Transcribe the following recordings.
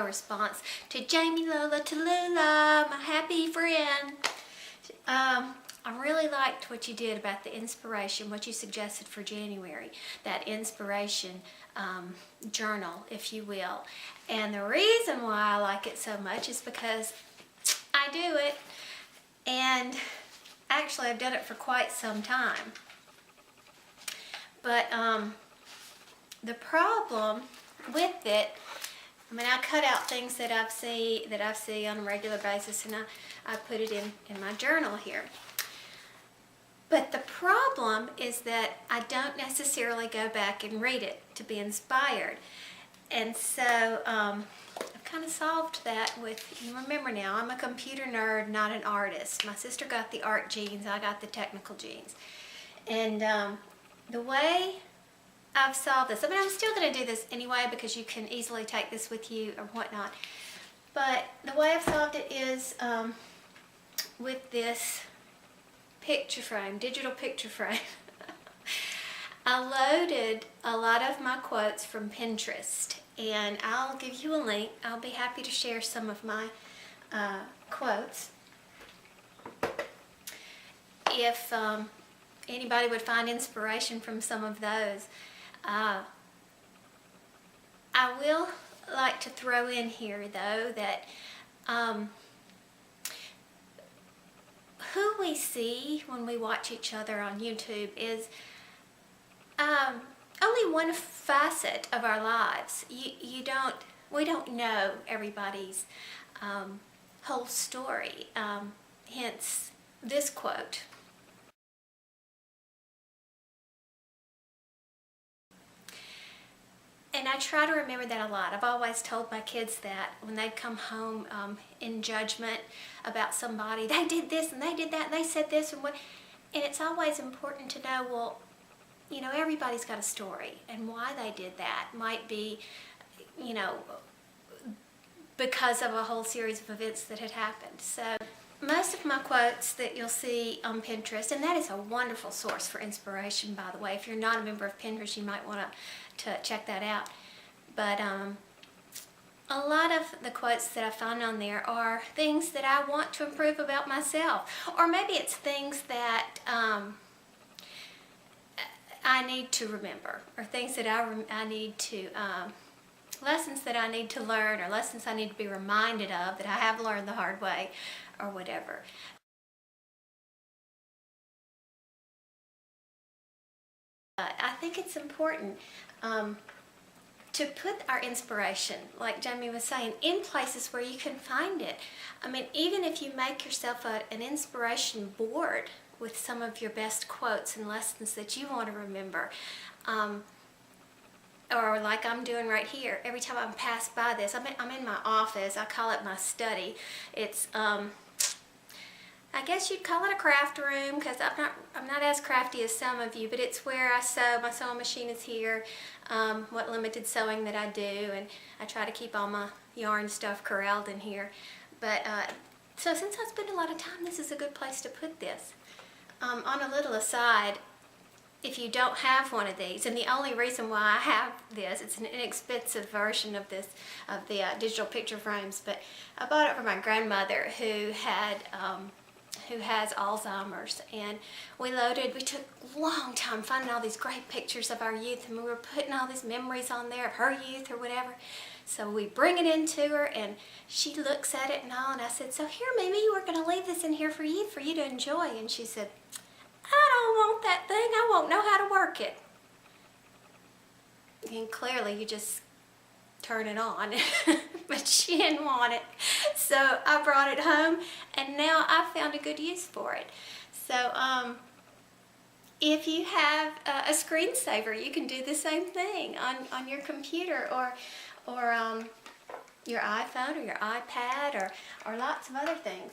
response to Jamie Lola Tallulah, my happy friend. I really liked what you did about the inspiration, what you suggested for January, that inspiration journal, if you will. And the reason why I like it so much is because I do it, and actually I've done it for quite some time. But the problem with it, I mean, I cut out things that I see on a regular basis, and I put it in my journal here. But the problem is that I don't necessarily go back and read it to be inspired. And so I've kind of solved that with, you remember now, I'm a computer nerd, not an artist. My sister got the art genes, I got the technical genes. And the way I've solved this, I mean, I'm still going to do this anyway because you can easily take this with you or whatnot. But the way I've solved it is with this picture frame, digital picture frame. I loaded a lot of my quotes from Pinterest, and I'll give you a link. I'll be happy to share some of my quotes. If anybody would find inspiration from some of those. I will like to throw in here, though, that who we see when we watch each other on YouTube is only one facet of our lives. We don't know everybody's whole story. Hence this quote. And I try to remember that a lot. I've always told my kids that when they come home in judgment about somebody, they did this and they did that and they said this and what. And it's always important to know, well, you know, everybody's got a story, and why they did that might be, you know, because of a whole series of events that had happened. So most of my quotes that you'll see on Pinterest, and that is a wonderful source for inspiration, by the way. If you're not a member of Pinterest, you might want to check that out. But a lot of the quotes that I find on there are things that I want to improve about myself, or maybe it's things that I need to remember, or things that I need to, lessons that I need to learn, or lessons I need to be reminded of that I have learned the hard way, or whatever. I think it's important to put our inspiration, like Jamie was saying, in places where you can find it. I mean, even if you make yourself an inspiration board with some of your best quotes and lessons that you want to remember, or like I'm doing right here. Every time I pass by this, I'm in my office. I call it my study. It's I guess you'd call it a craft room, because I'm not as crafty as some of you, but it's where I sew. My sewing machine is here. What limited sewing that I do, and I try to keep all my yarn stuff corralled in here. But so since I spend a lot of time, this is a good place to put this. On a little aside, if you don't have one of these, and the only reason why I have this, it's an inexpensive version of this, of the digital picture frames, but I bought it for my grandmother who has Alzheimer's, and we took a long time finding all these great pictures of our youth, and we were putting all these memories on there of her youth or whatever. So we bring it into her, and she looks at it and all, and I said, so here, Mimi, we're going to leave this in here for you to enjoy. And she said, I don't want that thing. I won't know how to work it. And clearly you just turn it on, but she didn't want it. So I brought it home, and now I found a good use for it. So if you have a screensaver, you can do the same thing on your computer, or your iPhone or your iPad, or lots of other things.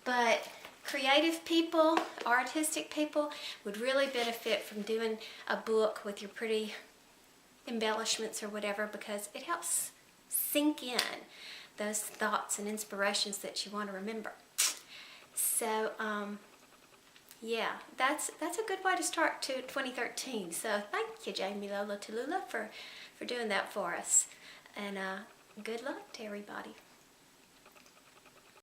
But creative people, artistic people would really benefit from doing a book with your pretty embellishments or whatever, because it helps sink in those thoughts and inspirations that you want to remember. So yeah, that's a good way to start to 2013. So thank you, Jamie Lola Tallulah, for doing that for us. And good luck to everybody.